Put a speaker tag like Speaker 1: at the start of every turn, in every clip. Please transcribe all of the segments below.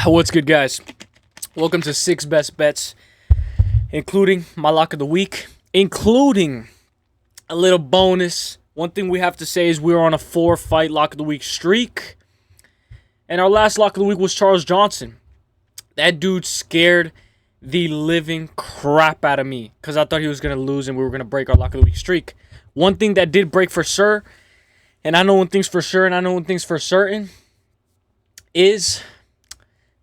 Speaker 1: What's good, guys? Welcome to 6 Best Bets, including my lock of the week, including a little bonus. One thing we have to say is we're on a 4-fight lock of the week streak, and our last lock of the week was Charles Johnson. That dude scared the living crap out of me because I thought he was going to lose and we were going to break our lock of the week streak. One thing that did break for sure, and I know one thing's for sure and I know one thing's for certain, is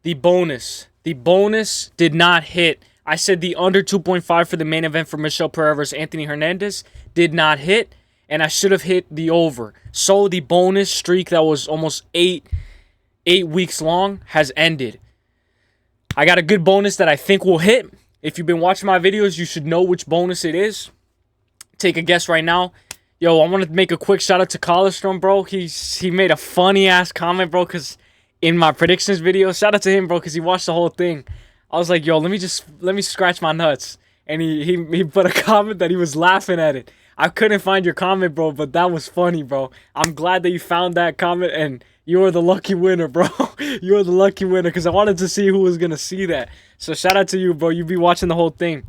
Speaker 1: the bonus. The bonus did not hit. I said the under 2.5 for the main event for Michel Pereira versus Anthony Hernandez did not hit, and I should have hit the over. So the bonus streak that was almost eight weeks long has ended. I got a good bonus that I think will hit. If you've been watching my videos, you should know which bonus it is. Take a guess right now. Yo, I want to make a quick shout out to Collarstrom, bro. He made a funny ass comment, bro, because in my predictions video, shout out to him, bro, because he watched the whole thing. I was like, yo, let me scratch my nuts. And he put a comment that he was laughing at it. I couldn't find your comment, bro, but that was funny, bro. I'm glad that you found that comment, and you were the lucky winner, bro. You were the lucky winner, because I wanted to see who was going to see that. So shout out to you, bro. You be watching the whole thing.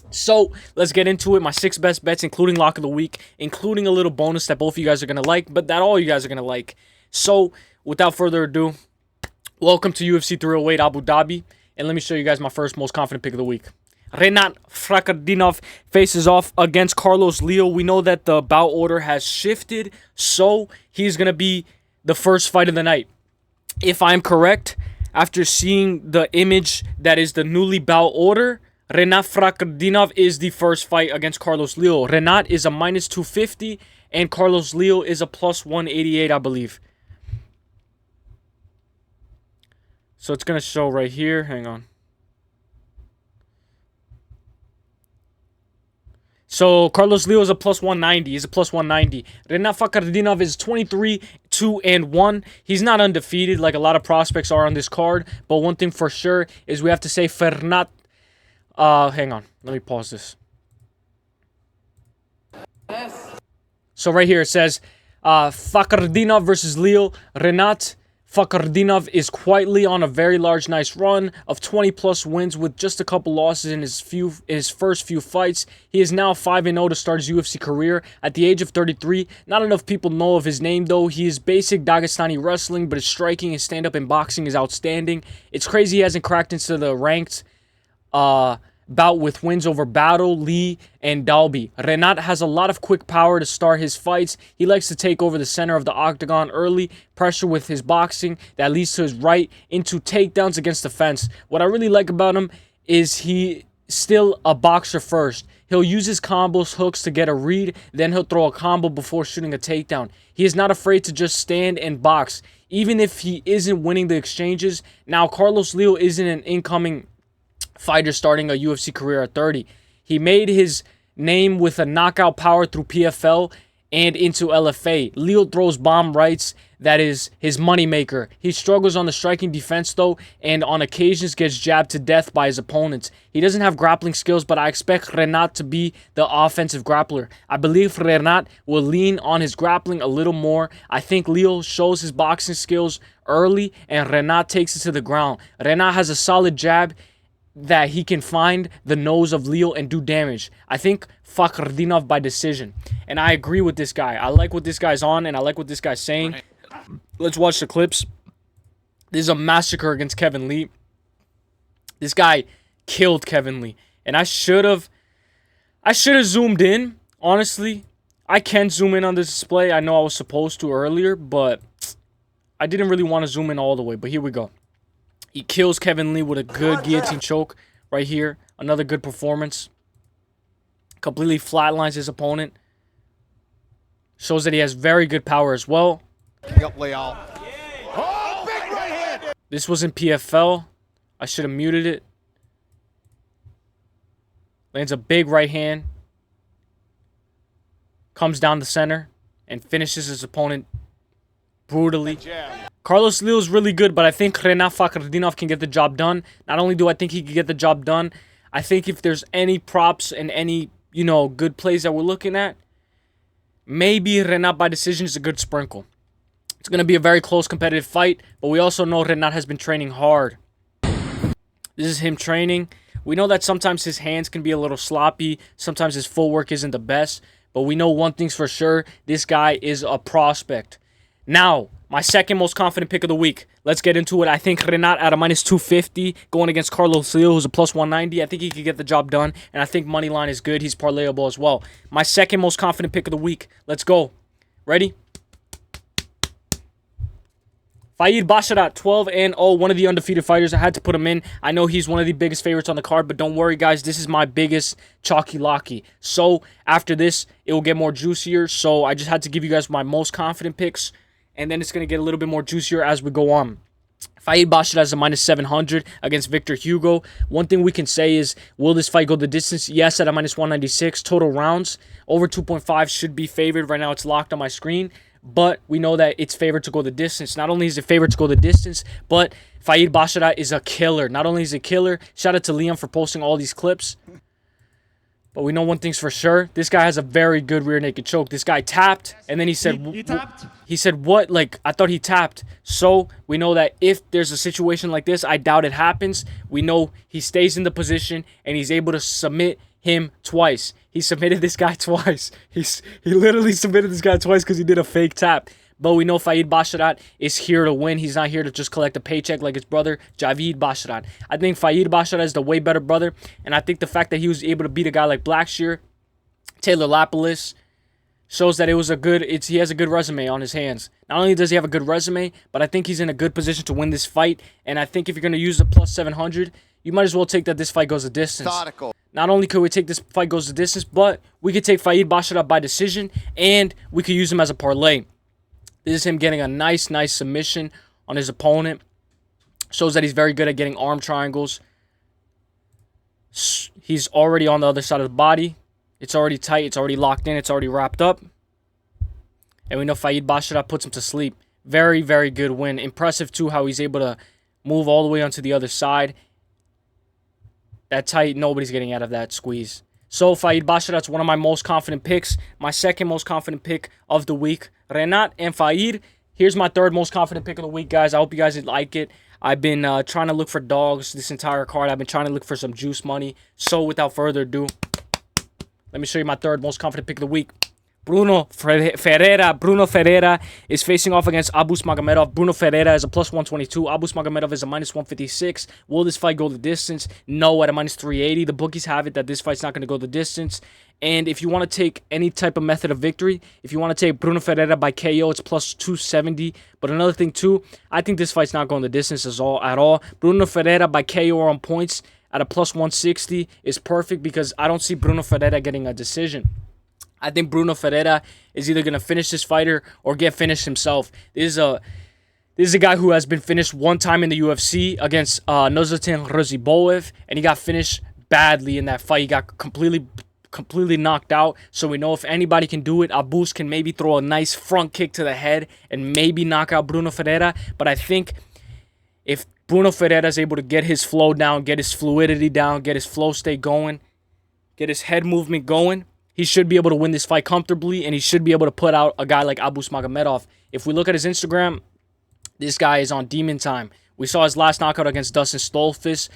Speaker 1: So let's get into it. My 6 best bets, including lock of the week, including a little bonus that both of you guys are going to like, but that all you guys are going to like. So without further ado, welcome to UFC 308 Abu Dhabi, and let me show you guys my first most confident pick of the week. Rinat Fakhretdinov faces off against Carlos Leo. We know that the bout order has shifted, so he's going to be the first fight of the night. If I'm correct, after seeing the image that is the newly bout order, Rinat Fakhretdinov is the first fight against Carlos Leo. Rinat is a minus 250, and Carlos Leo is a plus 188, I believe. So it's going to show right here. Hang on. So Carlos Leo is a plus 190. He's a plus 190. Rinat Fakhretdinov is 23-2-1. He's not undefeated like a lot of prospects are on this card. But one thing for sure is we have to say Fernat. Hang on. Let me pause this. So right here it says Fakhretdinov versus Leo. Rinat Fakhretdinov is quietly on a very large, nice run of 20-plus wins with just a couple losses in his first few fights. He is now 5-0 to start his UFC career at the age of 33. Not enough people know of his name, though. He is basic Dagestani wrestling, but his striking, his stand-up, and boxing is outstanding. It's crazy he hasn't cracked into the ranked bout with wins over Battle, Lee, and Dalby. Rinat has a lot of quick power to start his fights. He likes to take over the center of the octagon early, pressure with his boxing that leads to his right into takedowns against the fence. What I really like about him is he still a boxer first. He'll use his combos, hooks to get a read, then he'll throw a combo before shooting a takedown. He is not afraid to just stand and box, even if he isn't winning the exchanges. Now, Carlos Leo isn't an incoming fighter starting a UFC career at 30. He made his name with a knockout power through PFL and into LFA. Leo throws bomb rights. That is his moneymaker. He struggles on the striking defense, though, and on occasions gets jabbed to death by his opponents. He doesn't have grappling skills, but I expect Rinat to be the offensive grappler. I believe Rinat will lean on his grappling a little more. I think Leo shows his boxing skills early, and Rinat takes it to the ground. Rinat has a solid jab that he can find the nose of Leo and do damage. I think Fakhretdinov by decision. And I agree with this guy. I like what this guy's on, and I like what this guy's saying. Let's watch the clips. This is a massacre against Kevin Lee. This guy killed Kevin Lee. And I should have zoomed in, honestly. I can zoom in on this display. I know I was supposed to earlier, but I didn't really want to zoom in all the way. But here we go. He kills Kevin Lee with a good guillotine choke right here. Another good performance. Completely flatlines his opponent. Shows that he has very good power as well. This was in PFL. I should have muted it. Lands a big right hand. Comes down the center and finishes his opponent brutally. Carlos Leo is really good, but I think Rinat Fakhretdinov can get the job done. Not only do I think he can get the job done, I think if there's any props and any, good plays that we're looking at, maybe Rinat by decision is a good sprinkle. It's going to be a very close competitive fight, but we also know Rinat has been training hard. This is him training. We know that sometimes his hands can be a little sloppy. Sometimes his footwork isn't the best. But we know one thing's for sure. This guy is a prospect. Now, my second most confident pick of the week. Let's get into it. I think Renat at a -250 going against Carlos Leal, who's a +190. I think he could get the job done. And I think moneyline is good. He's parlayable as well. My second most confident pick of the week. Let's go. Ready? Faid Basharat, 12-0, one of the undefeated fighters. I had to put him in. I know he's one of the biggest favorites on the card, but don't worry, guys. This is my biggest chalky locky. So, after this, it will get more juicier. So, I just had to give you guys my most confident picks, and then it's going to get a little bit more juicier as we go on. Faid Basharat is a -700 against Victor Hugo. One thing we can say is, will this fight go the distance? Yes, at a -196. Total rounds, over 2.5 should be favored. Right now, it's locked on my screen. But we know that it's favored to go the distance. Not only is it favored to go the distance, but Faid Basharat is a killer. Not only is he a killer, shout out to Liam for posting all these clips. But we know one thing's for sure. This guy has a very good rear naked choke. This guy tapped, and then he said...
Speaker 2: He tapped?
Speaker 1: He said, what? Like, I thought he tapped. So, we know that if there's a situation like this, I doubt it happens. We know he stays in the position, and he's able to submit him twice. He submitted this guy twice. He literally submitted this guy twice because he did a fake tap. But we know Faid Basharat is here to win. He's not here to just collect a paycheck like his brother, Javid Basharat. I think Faid Basharat is the way better brother. And I think the fact that he was able to beat a guy like Blackshear, Taylor Lapilus, shows that he has a good resume on his hands. Not only does he have a good resume, but I think he's in a good position to win this fight. And I think if you're going to use the +700, you might as well take that this fight goes a distance. Not only could we take this fight goes the distance, but we could take Faid Basharat by decision, and we could use him as a parlay. This is him getting a nice submission on his opponent. Shows that he's very good at getting arm triangles. He's already on the other side of the body. It's already tight. It's already locked in. It's already wrapped up. And we know Faid Basharat puts him to sleep. Very, very good win. Impressive, too, how he's able to move all the way onto the other side. That tight, nobody's getting out of that squeeze. So, Faid Basharat's one of my most confident picks. My second most confident pick of the week, Renat and Faid. Here's my third most confident pick of the week, guys. I hope you guys like it. I've been trying to look for dogs this entire card. I've been trying to look for some juice money. So, without further ado, let me show you my third most confident pick of the week. Bruno Ferreira is facing off against Abus Magomedov. Bruno Ferreira is a +122. Abus Magomedov is a -156. Will this fight go the distance? No, at a -380. The bookies have it that this fight's not going to go the distance. And if you want to take any type of method of victory, if you want to take Bruno Ferreira by KO, it's +270. But another thing, too, I think this fight's not going the distance at all. Bruno Ferreira by KO or on points at a +160 is perfect because I don't see Bruno Ferreira getting a decision. I think Bruno Ferreira is either going to finish this fighter or get finished himself. This is a guy who has been finished one time in the UFC against Nozatan Raziboev, and he got finished badly in that fight. He got completely knocked out. So we know if anybody can do it, Abus can maybe throw a nice front kick to the head and maybe knock out Bruno Ferreira. But I think if Bruno Ferreira is able to get his flow down, get his fluidity down, get his flow state going, get his head movement going, he should be able to win this fight comfortably, and he should be able to put out a guy like Abus Magomedov. If we look at his Instagram, this guy is on demon time. We saw his last knockout against Dustin Stolfus,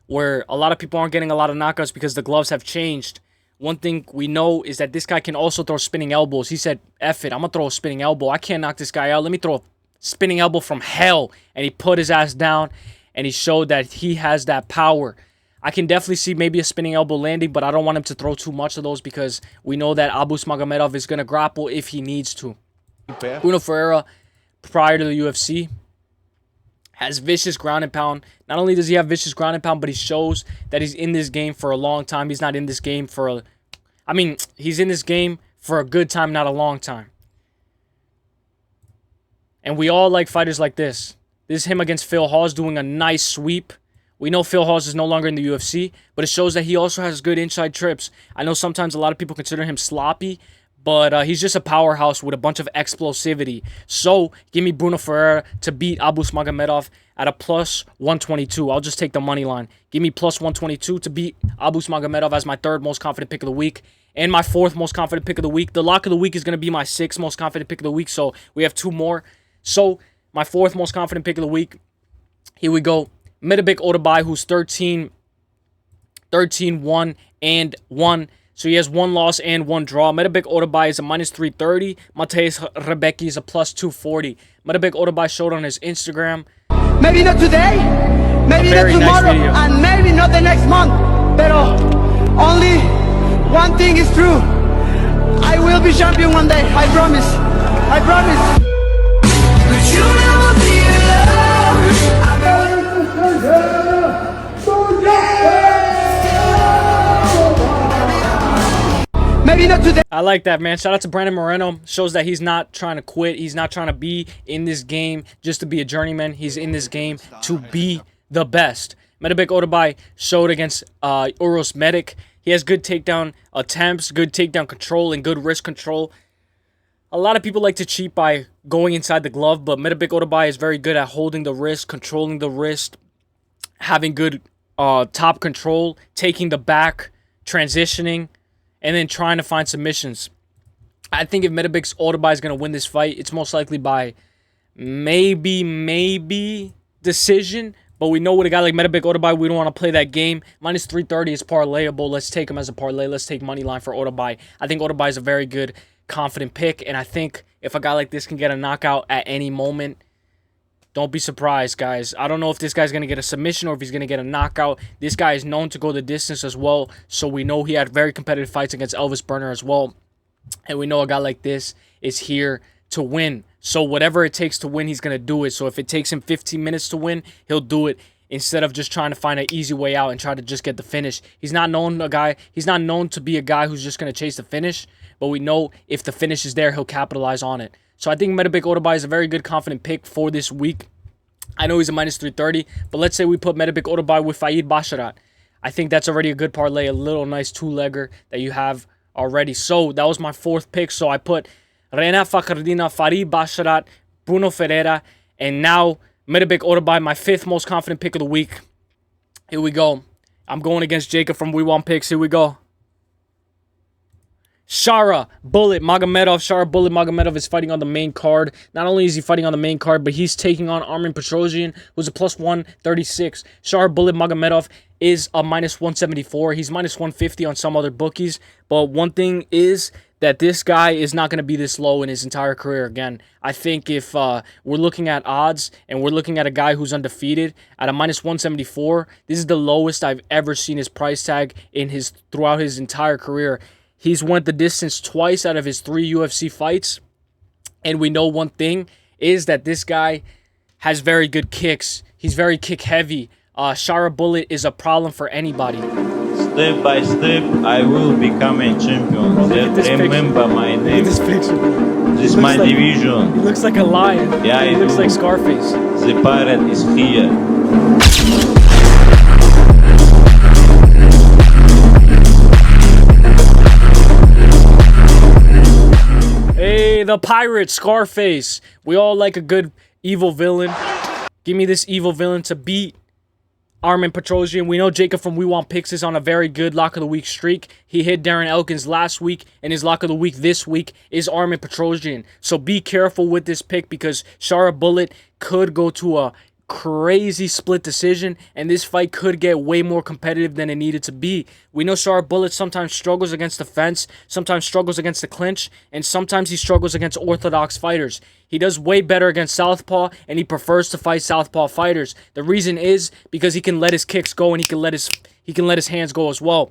Speaker 1: where a lot of people aren't getting a lot of knockouts because the gloves have changed. One thing we know is that this guy can also throw spinning elbows. He said, F it, I'm going to throw a spinning elbow. I can't knock this guy out. Let me throw a spinning elbow from hell. And he put his ass down, and he showed that he has that power. I can definitely see maybe a spinning elbow landing, but I don't want him to throw too much of those because we know that Abus Magomedov is going to grapple if he needs to. Bruno Ferreira, prior to the UFC, has vicious ground and pound. Not only does he have vicious ground and pound, but he shows that he's in this game for a long time. He's not in this game for he's in this game for a good time, not a long time. And we all like fighters like this. This is him against Phil Hawes doing a nice sweep. We know Phil Hawes is no longer in the UFC, but it shows that he also has good inside trips. I know sometimes a lot of people consider him sloppy, but he's just a powerhouse with a bunch of explosivity. So, give me Bruno Ferreira to beat Abus Magomedov at a +122. I'll just take the money line. Give me +122 to beat Abus Magomedov as my third most confident pick of the week. And my fourth most confident pick of the week. The lock of the week is going to be my sixth most confident pick of the week, so we have two more. So, my fourth most confident pick of the week, here we go. Medabik Otabai, who's 13-1-1. So he has 1 loss and 1 draw. Medabik Otabai is a -330. Mateus Rebecki is a +240. Medabik Otabai showed on his Instagram.
Speaker 2: Maybe not today, maybe not tomorrow, and maybe not the next month. But only one thing is true. I will be champion one day. I promise. I promise. But you never be alone. Maybe not today.
Speaker 1: I like that, man. Shout out to Brandon Moreno. Shows that he's not trying to quit. He's not trying to be in this game just to be a journeyman. He's in this game to be the best. Medabik Otabai showed against Uros Medic. He has good takedown attempts, good takedown control, and good wrist control. A lot of people like to cheat by going inside the glove, but Medabik Otabai is very good at holding the wrist, controlling the wrist, having good top control, taking the back, transitioning, and then trying to find submissions. I think if Medabik Otabai is going to win this fight, it's most likely by maybe decision. But we know with a guy like Medabik Otabai, we don't want to play that game. -330 is parlayable. Let's take him as a parlay. Let's take money line for Otabai. I think Otabai is a very good, confident pick. And I think if a guy like this can get a knockout at any moment, don't be surprised, guys. I don't know if this guy's going to get a submission or if he's going to get a knockout. This guy is known to go the distance as well. So we know he had very competitive fights against Elvis Burner as well. And we know a guy like this is here to win. So whatever it takes to win, he's going to do it. So if it takes him 15 minutes to win, he'll do it instead of just trying to find an easy way out and try to just get the finish. He's not known to be a guy who's just going to chase the finish, but we know if the finish is there, he'll capitalize on it. So I think Medabik Otabai is a very good confident pick for this week. I know he's a -330, but let's say we put Medabik Otabai with Faid Basharat. I think that's already a good parlay, a little nice 2-legger that you have already. So that was my 4th pick. So I put Reina Fakardina, Farid Basharat, Bruno Ferreira, and now Medabik Otabai, my 5th most confident pick of the week. Here we go. I'm going against Jacob from We Want Picks. Here we go. Shara Bullet Magomedov. Shara Bullet Magomedov is fighting on the main card. Not only is he fighting on the main card, but he's taking on Armin Petrosyan, who's a +136. Shara Bullet Magomedov is a -174. He's -150 on some other bookies. But one thing is that this guy is not going to be this low in his entire career again. I think if we're looking at odds and we're looking at a guy who's undefeated at a -174, this is the lowest I've ever seen his price tag throughout his entire career. He's went the distance twice out of his 3 UFC fights. And we know one thing is that this guy has very good kicks. He's very kick heavy. Shara Bullet is a problem for anybody.
Speaker 3: Step by step, I will become a champion. Remember my name.
Speaker 1: This picture, bro.
Speaker 3: This is my division.
Speaker 1: He looks like a lion.
Speaker 3: Yeah,
Speaker 1: he looks like Scarface.
Speaker 3: The pirate is here.
Speaker 1: Hey, the pirate, Scarface. We all like a good evil villain. Give me this evil villain to beat Armin Petrosyan. We know Jacob from We Want Picks is on a very good Lock of the Week streak. He hit Darren Elkins last week, and his Lock of the Week this week is Armin Petrosyan. So be careful with this pick because Shara Bullet could go to a crazy split decision, and this fight could get way more competitive than it needed to be. We know Shara Bullet sometimes struggles against the fence, sometimes struggles against the clinch, and sometimes he struggles against orthodox fighters. He does way better against southpaw, and he prefers to fight southpaw fighters. The reason is because he can let his kicks go and he can let his hands go as well.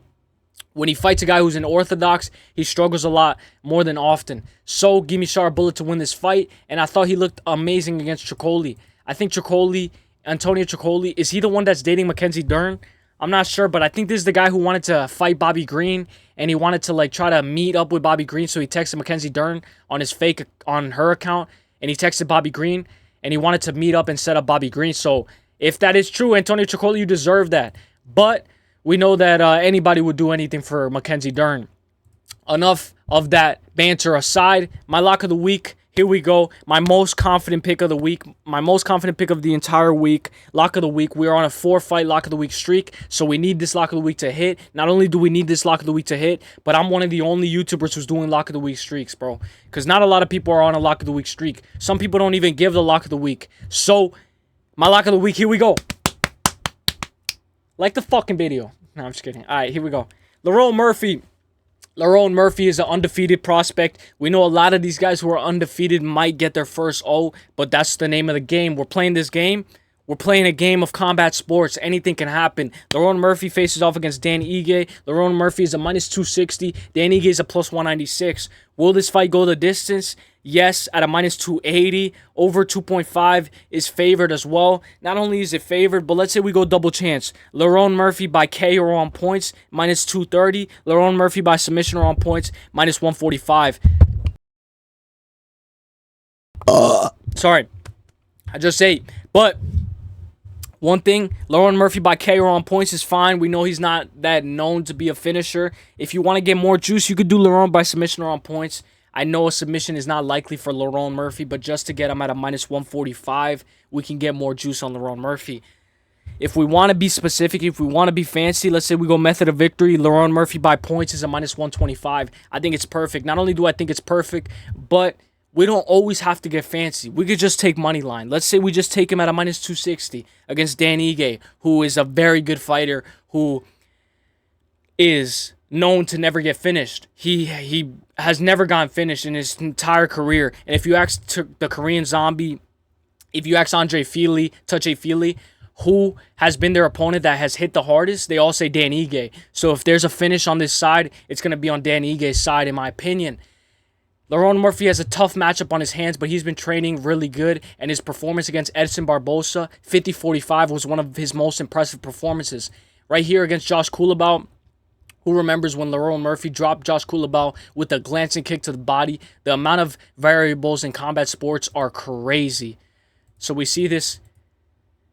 Speaker 1: When he fights a guy who's an orthodox, he struggles a lot more than often. So give me Shara Bullet to win this fight, and I thought he looked amazing against Tricoli. I think Antonio Tricoli, is he the one that's dating Mackenzie Dern? I'm not sure, but I think this is the guy who wanted to fight Bobby Green, and he wanted to try to meet up with Bobby Green, so he texted Mackenzie Dern on her account, and he texted Bobby Green, and he wanted to meet up and set up Bobby Green. So if that is true, Antonio Tricoli, you deserve that. But we know that anybody would do anything for Mackenzie Dern. Enough of that banter aside. My lock of the week. Here we go. My most confident pick of the week. My most confident pick of the entire week. Lock of the week. We are on a 4-fight lock of the week streak. So we need this lock of the week to hit. Not only do we need this lock of the week to hit, but I'm one of the only YouTubers who's doing lock of the week streaks, bro. Because not a lot of people are on a lock of the week streak. Some people don't even give the lock of the week. So my lock of the week. Here we go. Like the fucking video. No, I'm just kidding. All right, here we go. Lerone Murphy. Lerone Murphy is an undefeated prospect. We know a lot of these guys who are undefeated might get their first O, but that's the name of the game. We're playing this game. We're playing a game of combat sports. Anything can happen. Lerone Murphy faces off against Dan Ige. Lerone Murphy is a -260. Dan Ige is a +196. Will this fight go the distance? Yes, at a -280. Over 2.5 is favored as well. Not only is it favored, but let's say we go double chance. Lerone Murphy by KO or on points, -230. Lerone Murphy by submission or on points, -145. Sorry, I just ate. But one thing, Lerone Murphy by KO on points is fine. We know he's not that known to be a finisher. If you want to get more juice, you could do Lerone by submission or on points. I know a submission is not likely for Lerone Murphy, but just to get him at a -145, we can get more juice on Lerone Murphy. If we want to be specific, if we want to be fancy, let's say we go method of victory, Lerone Murphy by points is a -125. I think it's perfect. Not only do I think it's perfect, but we don't always have to get fancy. We could just take money line. Let's say we just take him at a -260 against Dan Ige, who is a very good fighter, who is known to never get finished. He has never gotten finished in his entire career. And if you ask the Korean Zombie, if you ask Andre Fili, Touche Fili, who has been their opponent that has hit the hardest, they all say Dan Ige. So if there's a finish on this side, it's going to be on Dan Ige's side, in my opinion. Lerone Murphy has a tough matchup on his hands, but he's been training really good, and his performance against Edson Barbosa, 50-45, was one of his most impressive performances. Right here against Josh Culibao, who remembers when Lerone Murphy dropped Josh Culibao with a glancing kick to the body? The amount of variables in combat sports are crazy. So we see this.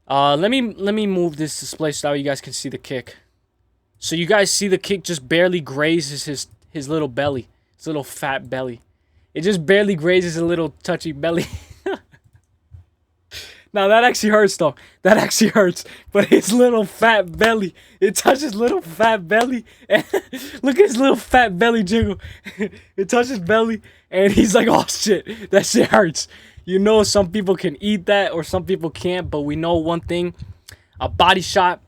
Speaker 1: Let me move this display so you guys can see the kick. So you guys see the kick just barely grazes his little belly, his little fat belly. It just barely grazes a little touchy belly. Now that actually hurts though. That actually hurts. But his little fat belly, it touches little fat belly. And look at his little fat belly jiggle. It touches belly and he's like, oh shit, that shit hurts. You know, some people can eat that or some people can't, but we know one thing, a body shot,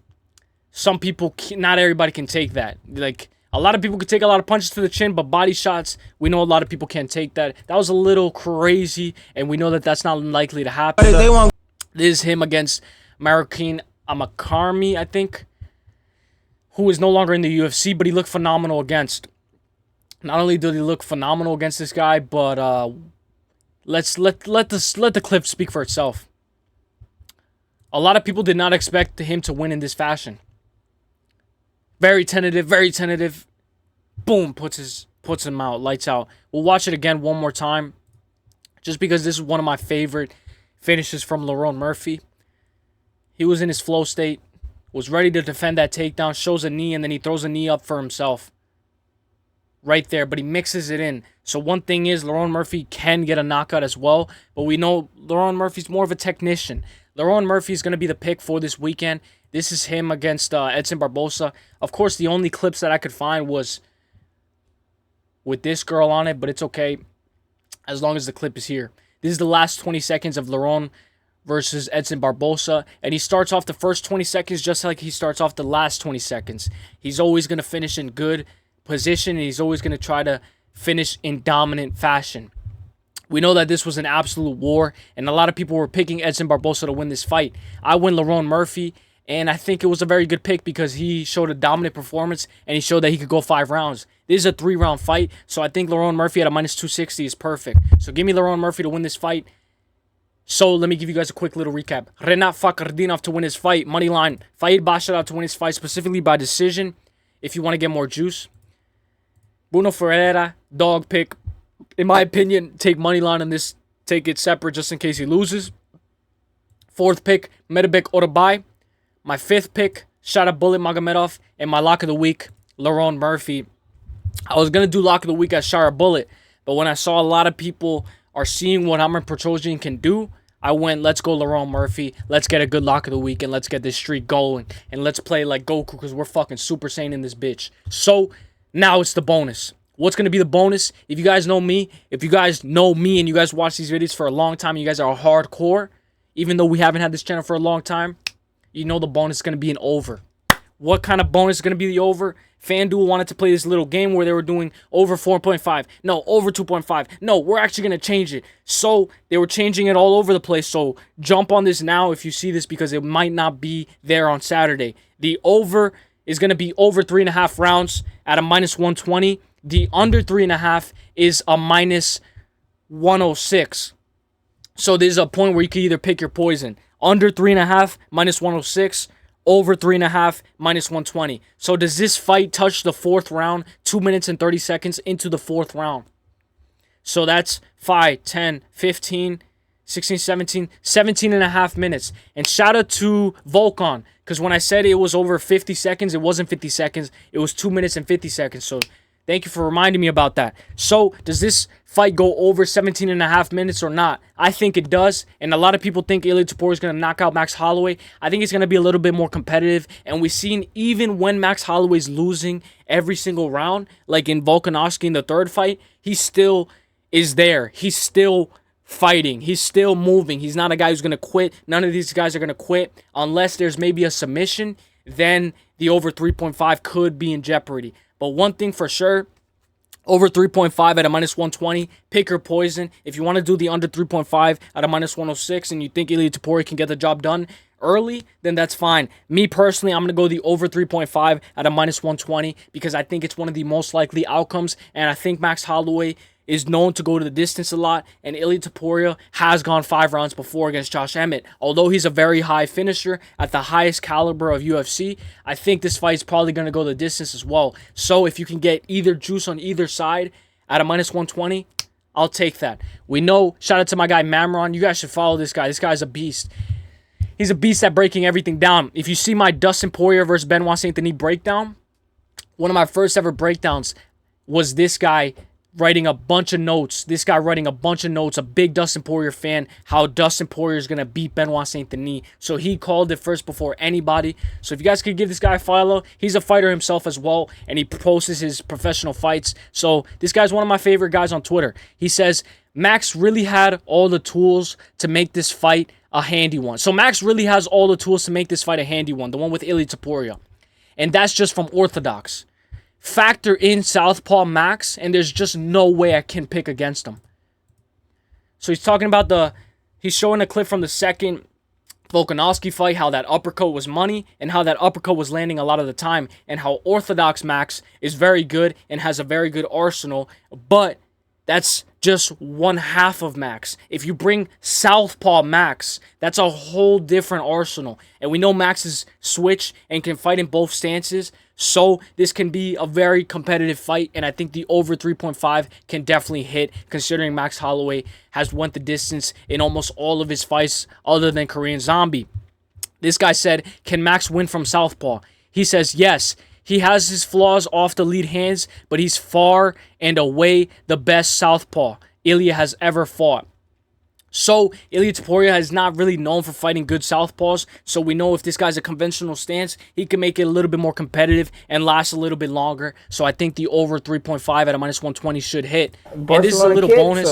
Speaker 1: some people can't, not everybody can take that. Like, a lot of people can take a lot of punches to the chin, but body shots, we know a lot of people can't take that. That was a little crazy, and we know that that's not likely to happen. This is him against Marroquin Amakarmi, I think, who is no longer in the UFC, but he looked phenomenal against. Not only did he look phenomenal against this guy, but let's let the clip speak for itself. A lot of people did not expect him to win in this fashion. Very tentative, very tentative. Boom, puts him out, lights out. We'll watch it again one more time, just because this is one of my favorite finishes from Lerone Murphy. He was in his flow state, was ready to defend that takedown, shows a knee, and then he throws a knee up for himself. Right there, but he mixes it in. So one thing is, Lerone Murphy can get a knockout as well, but we know Lerone Murphy's more of a technician. Lerone Murphy is going to be the pick for this weekend. This is him against Edson Barbosa. Of course, the only clips that I could find was with this girl on it, but it's okay as long as the clip is here. This is the last 20 seconds of Lerone versus Edson Barbosa, and he starts off the first 20 seconds just like he starts off the last 20 seconds. He's always going to finish in good position, and he's always going to try to finish in dominant fashion. We know that this was an absolute war, and a lot of people were picking Edson Barbosa to win this fight. I win Lerone Murphy, and I think it was a very good pick because he showed a dominant performance, and he showed that he could go 5 rounds. This is a 3-round fight, so I think Lerone Murphy at a -260 is perfect. So give me Lerone Murphy to win this fight. So let me give you guys a quick little recap. Renat Fakhardinov to win his fight. Moneyline. Faid Basharat to win his fight, specifically by decision, if you want to get more juice. Bruno Ferreira, dog pick. In my opinion, take moneyline on this. Take it separate just in case he loses. 4th pick, Medabek Orabai. My 5th pick, Shara Bullet Magomedov. And my lock of the week, Lerone Murphy. I was going to do lock of the week as Shara Bullet, but when I saw a lot of people are seeing what Amr Petrosian can do, I went, let's go Lerone Murphy. Let's get a good lock of the week, and let's get this streak going. And let's play like Goku, because we're fucking Super Saiyan in this bitch. So, now it's the bonus. What's going to be the bonus? If you guys know me, and you guys watch these videos for a long time, you guys are hardcore, even though we haven't had this channel for a long time, you know the bonus is going to be an over. what kind of bonus is going to be the over. FanDuel wanted to play this little game where they were doing over 4.5. No, over 2.5. No, we're actually going to change it. So they were changing it all over the place. So jump on this now if you see this, because it might not be there on Saturday. The over is going to be over 3.5 rounds at a -120. The under 3.5 is a -106. So there's a point where you can either pick your poison. Under 3.5, -106. Over 3.5, -120. So does this fight touch the 4th round? 2 minutes and 30 seconds into the 4th round. So that's 5, 10, 15, 16, 17 and a half minutes. And shout out to Volkan, because when I said it was over 50 seconds, it wasn't 50 seconds. It was 2 minutes and 50 seconds. So thank you for reminding me about that. So does this fight go over 17 and a half minutes or not? I think it does. And a lot of people think Ilia Topuria is going to knock out Max Holloway. I think it's going to be a little bit more competitive. And we've seen even when Max Holloway's losing every single round, like in Volkanovski in the 3rd fight, he still is there. He's still fighting. He's still moving. He's not a guy who's going to quit. None of these guys are going to quit unless there's maybe a submission. Then the over 3.5 could be in jeopardy. But one thing for sure, over 3.5 at a -120, pick your poison. If you want to do the under 3.5 at a -106 and you think Ilia Topuria can get the job done early, then that's fine. Me personally, I'm going to go the over 3.5 at a -120 because I think it's one of the most likely outcomes, and I think Max Holloway is known to go to the distance a lot, and Ilia Topuria has gone 5 rounds before against Josh Emmett. Although he's a very high finisher at the highest caliber of UFC, I think this fight is probably going to go the distance as well. So if you can get either juice on either side at a -120, I'll take that. We know, shout out to my guy Mamron, you guys should follow this guy. This guy's a beast. He's a beast at breaking everything down. If you see my Dustin Poirier versus Benoit Saint Denis breakdown, one of my first ever breakdowns was this guy writing a bunch of notes. This guy writing a bunch of notes, a big Dustin Poirier fan, how Dustin Poirier is going to beat Benoit Saint Denis. So he called it first before anybody. So if you guys could give this guy a follow, he's a fighter himself as well, and he posts his professional fights. So this guy's one of my favorite guys on Twitter. He says, Max really had all the tools to make this fight a handy one. So Max really has all the tools to make this fight a handy one, the one with Ilia Topuria. And that's just from Orthodox. Factor in Southpaw Max, and there's just no way I can pick against him. So he's talking about he's showing a clip from the second Volkanovski fight, how that uppercut was money, and how that uppercut was landing a lot of the time, and how Orthodox Max is very good and has a very good arsenal, but that's just one half of Max. If you bring Southpaw Max, that's a whole different arsenal. And we know Max is switch and can fight in both stances. So this can be a very competitive fight. And I think the over 3.5 can definitely hit, considering Max Holloway has went the distance in almost all of his fights other than Korean Zombie. This guy said, can Max win from Southpaw? He says, yes. He has his flaws off the lead hands, but he's far and away the best southpaw Ilia has ever fought. So, Ilia Topuria is not really known for fighting good southpaws, so we know if this guy's a conventional stance, he can make it a little bit more competitive and last a little bit longer. So, I think the over 3.5 at a -120 should hit. And this is a little bonus.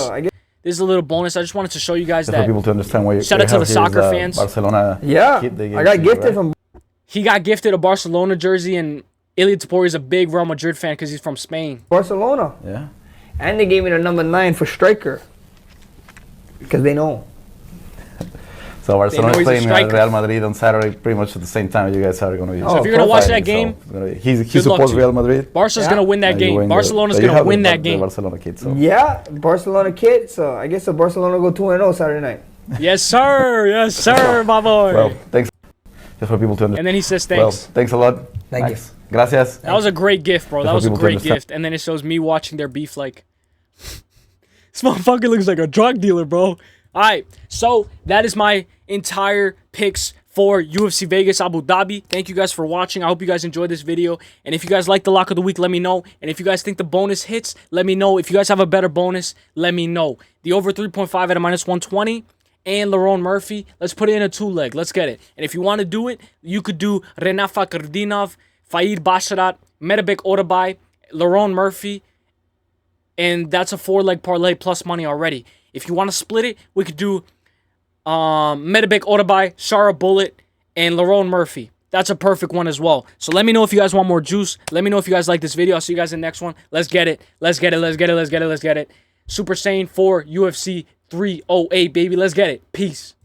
Speaker 1: This is a little bonus. I just wanted to show you guys that.
Speaker 4: For people to understand why
Speaker 1: shout out to the soccer fans.
Speaker 4: Barcelona.
Speaker 5: Yeah, I got gifted from.
Speaker 1: He got gifted a Barcelona jersey, and Ilia Topuria is a big Real Madrid fan because he's from Spain.
Speaker 5: Barcelona.
Speaker 4: Yeah.
Speaker 5: And they gave me the number 9 for striker. Because they know.
Speaker 4: So Barcelona is playing Real Madrid on Saturday pretty much at the same time you guys are going to be.
Speaker 1: So if you're going to watch that game,
Speaker 4: he supports Real Madrid.
Speaker 1: Barca's going to win that game. Barcelona's going to win that game.
Speaker 4: Barcelona kid, so.
Speaker 5: Yeah, Barcelona kid. So I guess the Barcelona go 2-0 Saturday night.
Speaker 1: Yes, sir. Yes, sir, my boy.
Speaker 4: Well, thanks. Just for people to understand.
Speaker 1: And then he says thanks.
Speaker 4: Well, thanks a lot.
Speaker 5: Thank you.
Speaker 4: Gracias.
Speaker 1: That was a great gift, bro. That was a great gift. And then it shows me watching their beef like, this motherfucker looks like a drug dealer, bro. All right, so that is my entire picks for UFC Vegas Abu Dhabi. Thank you guys for watching. I hope you guys enjoyed this video. And if you guys like the lock of the week, let me know. And if you guys think the bonus hits, let me know. If you guys have a better bonus, let me know. The over 3.5 at a -120 and Lerone Murphy. Let's put it in a 2-leg. Let's get it. And if you want to do it, you could do Renat Fakhretdinov, Faid Basharat, Medabek Otabay, Lerone Murphy. And that's a 4-leg parlay plus money already. If you want to split it, we could do Medabek Otabay, Shara Bullet, and Lerone Murphy. That's a perfect one as well. So let me know if you guys want more juice. Let me know if you guys like this video. I'll see you guys in the next one. Let's get it. Let's get it. Let's get it. Let's get it. Let's get it. Super Saiyan 4 UFC 308, baby. Let's get it. Peace.